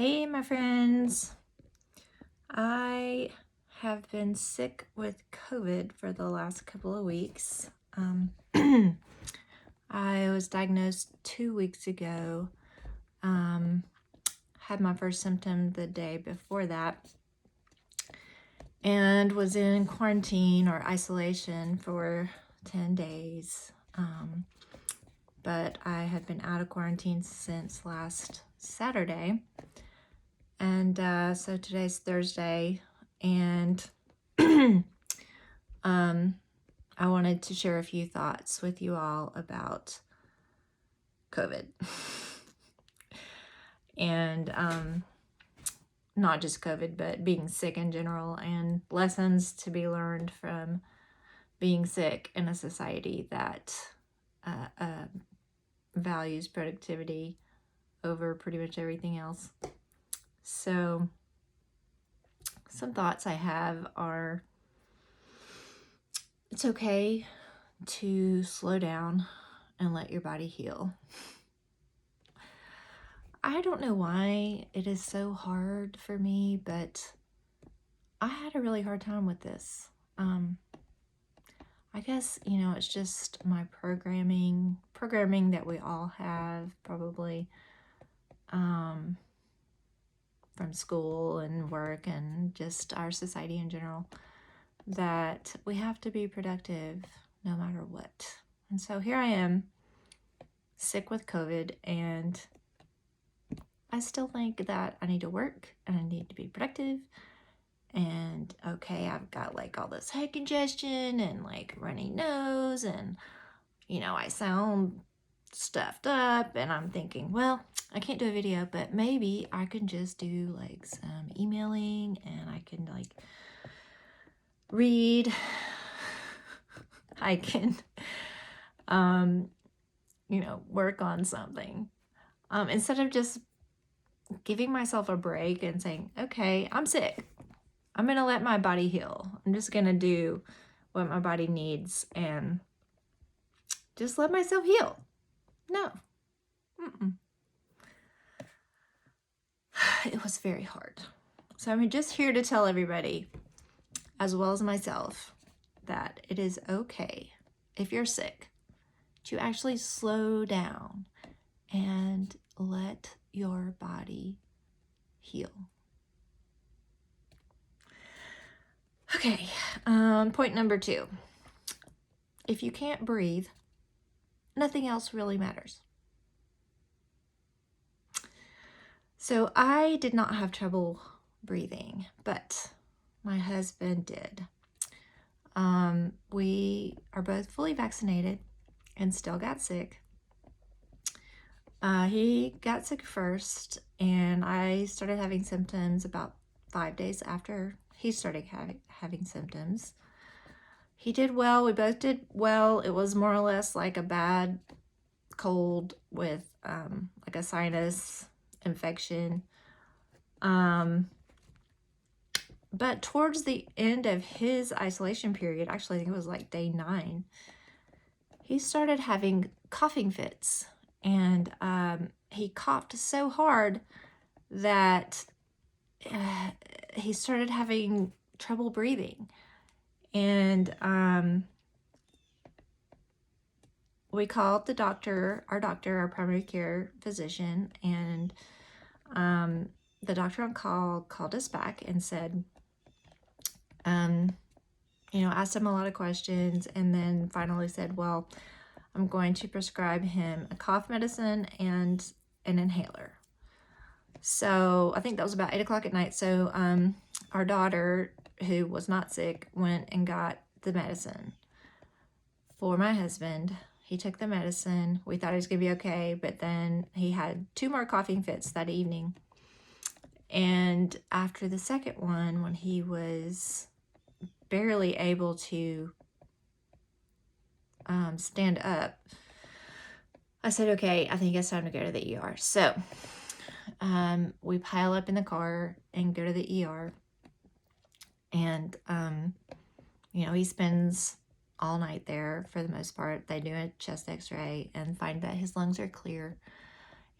Hey, my friends. I have been sick with COVID for the last couple of weeks. I was diagnosed 2 weeks ago. Had my first symptom the day before that and was in quarantine or isolation for 10 days. But I had been out of quarantine since last Saturday. And so today's Thursday, and I wanted to share a few thoughts with you all about COVID. And not just COVID, but being sick in general, and lessons to be learned from being sick in a society that values productivity over pretty much everything else. So some thoughts I have are, it's okay to slow down and let your body heal. I don't know why it is so hard for me, but I had a really hard time with this. I guess, it's just my programming that we all have probably from school and work and just our society in general, that we have to be productive no matter what. And so here I am, sick with COVID, and I still think that I need to work and I need to be productive. And okay, I've got like all this head congestion and like runny nose, and I sound stuffed up, and I'm thinking, well, I can't do a video, but maybe I can just do like some emailing, and I can like read. I can work on something instead of just giving myself a break and saying, okay, I'm sick, I'm gonna let my body heal, I'm just gonna do what my body needs and just let myself heal. No. It was very hard. So I'm just here to tell everybody, as well as myself, that it is okay if you're sick to actually slow down and let your body heal. Okay, point number 2. If you can't breathe, nothing else really matters. So I did not have trouble breathing, but my husband did. We are both fully vaccinated and still got sick. He got sick first, and I started having symptoms about 5 days after he started having symptoms. He did well. We both did well. It was more or less like a bad cold with like a sinus infection. But towards the end of his isolation period, actually I think it was like day 9, he started having coughing fits, and he coughed so hard that he started having trouble breathing. And we called the doctor, our primary care physician, and the doctor on call called us back and said, asked him a lot of questions, and then finally said, well, I'm going to prescribe him a cough medicine and an inhaler. So I think that was about 8 o'clock at night. So our daughter, who was not sick, went and got the medicine for my husband. He took the medicine. We thought he was going to be okay, but then he had 2 more coughing fits that evening. And after the second one, when he was barely able to stand up, I said, okay, I think it's time to go to the ER. So we pile up in the car and go to the ER. And, he spends all night there for the most part. They do a chest x-ray and find that his lungs are clear.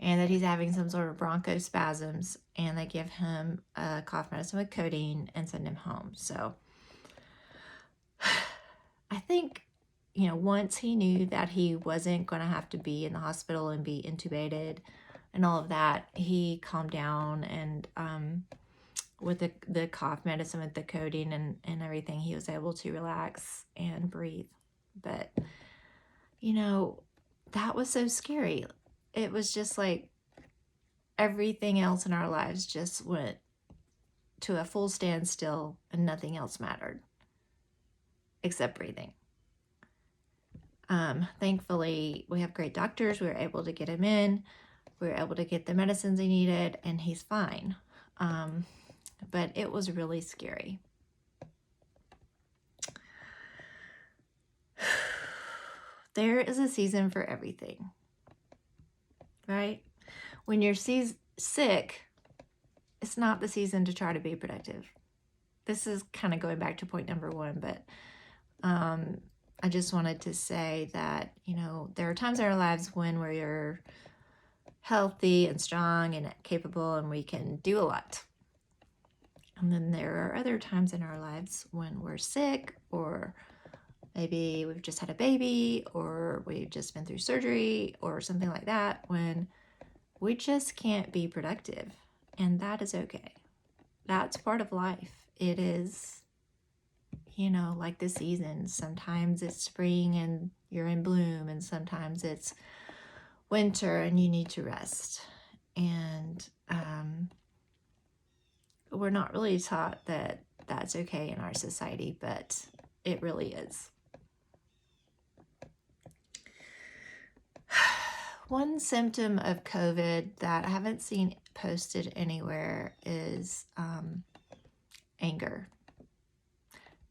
and that he's having some sort of bronchospasms, and they give him a cough medicine with codeine and send him home. So I think, once he knew that he wasn't going to have to be in the hospital and be intubated and all of that, he calmed down, and with the cough medicine with the codeine and everything, he was able to relax and breathe. But, that was so scary. It was just like everything else in our lives just went to a full standstill and nothing else mattered except breathing. Thankfully, we have great doctors. We were able to get him in. We were able to get the medicines he needed, and he's fine. But it was really scary. There is a season for everything, right? When you're sick, it's not the season to try to be productive. This is kind of going back to point number 1, but I just wanted to say that, there are times in our lives when we're healthy and strong and capable and we can do a lot. And then there are other times in our lives when we're sick, or maybe we've just had a baby, or we've just been through surgery or something like that, when we just can't be productive. And that is okay. That's part of life. It is, like the seasons. Sometimes it's spring and you're in bloom, and sometimes it's winter and you need to rest. And we're not really taught that that's okay in our society, but it really is. One symptom of COVID that I haven't seen posted anywhere is anger.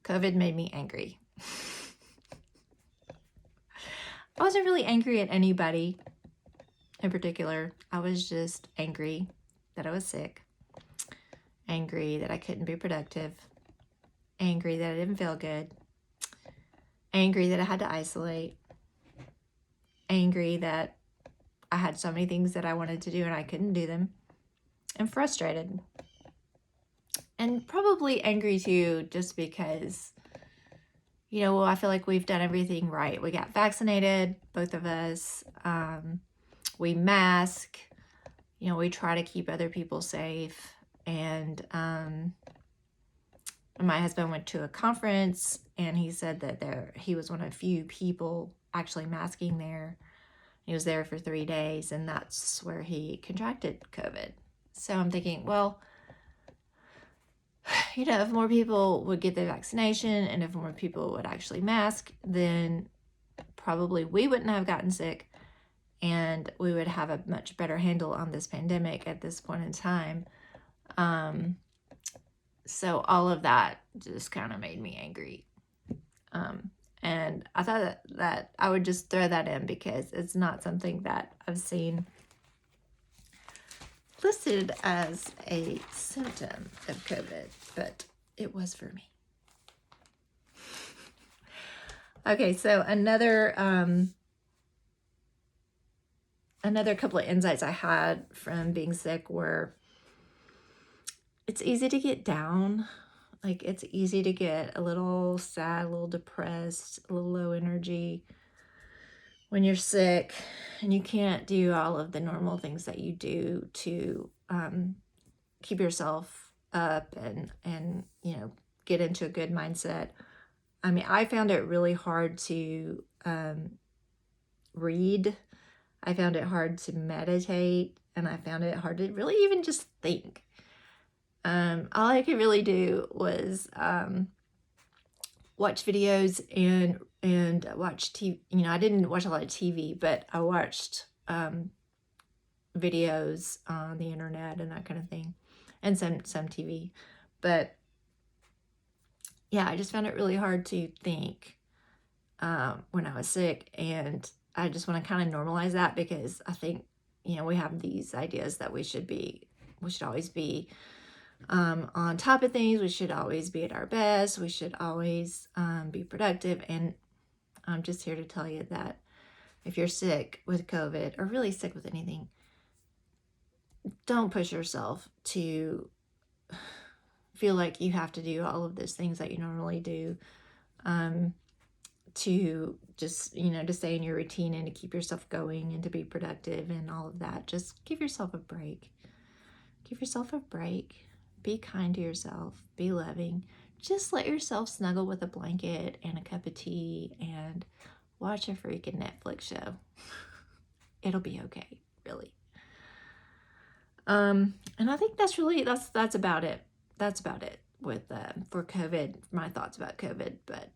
COVID made me angry. I wasn't really angry at anybody in particular. I was just angry that I was sick, angry that I couldn't be productive, angry that I didn't feel good, angry that I had to isolate, angry that I had so many things that I wanted to do and I couldn't do them, and frustrated. And probably angry too, just because, I feel like we've done everything right. We got vaccinated, both of us. We mask. We try to keep other people safe. And my husband went to a conference, and he said that he was one of a few people actually masking there. He was there for 3 days, and that's where he contracted COVID. So I'm thinking, well, if more people would get the vaccination and if more people would actually mask, then probably we wouldn't have gotten sick, and we would have a much better handle on this pandemic at this point in time. So all of that just kind of made me angry. And I thought that I would just throw that in because it's not something that I've seen listed as a symptom of COVID, but it was for me. Okay, so another couple of insights I had from being sick were, it's easy to get down. Like, it's easy to get a little sad, a little depressed, a little low energy when you're sick and you can't do all of the normal things that you do to keep yourself up and get into a good mindset. I mean, I found it really hard to read. I found it hard to meditate, and I found it hard to really even just think. All I could really do was watch videos and watch TV. I didn't watch a lot of TV, but I watched videos on the internet and that kind of thing, and some TV. But yeah, I just found it really hard to think when I was sick, and I just want to kind of normalize that, because I think we have these ideas that we should always be on top of things. We should always be at our best. We should always be productive. And I'm just here to tell you that if you're sick with COVID, or really sick with anything, don't push yourself to feel like you have to do all of those things that you normally do, to just, to stay in your routine and to keep yourself going and to be productive and all of that. Just give yourself a break. Give yourself a break. Be kind to yourself. Be loving. Just let yourself snuggle with a blanket and a cup of tea and watch a freaking Netflix show. It'll be okay, really. And I think that's about it. That's about it with for COVID, my thoughts about COVID. But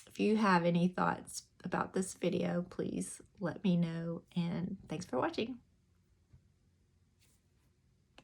if you have any thoughts about this video, please let me know, and thanks for watching.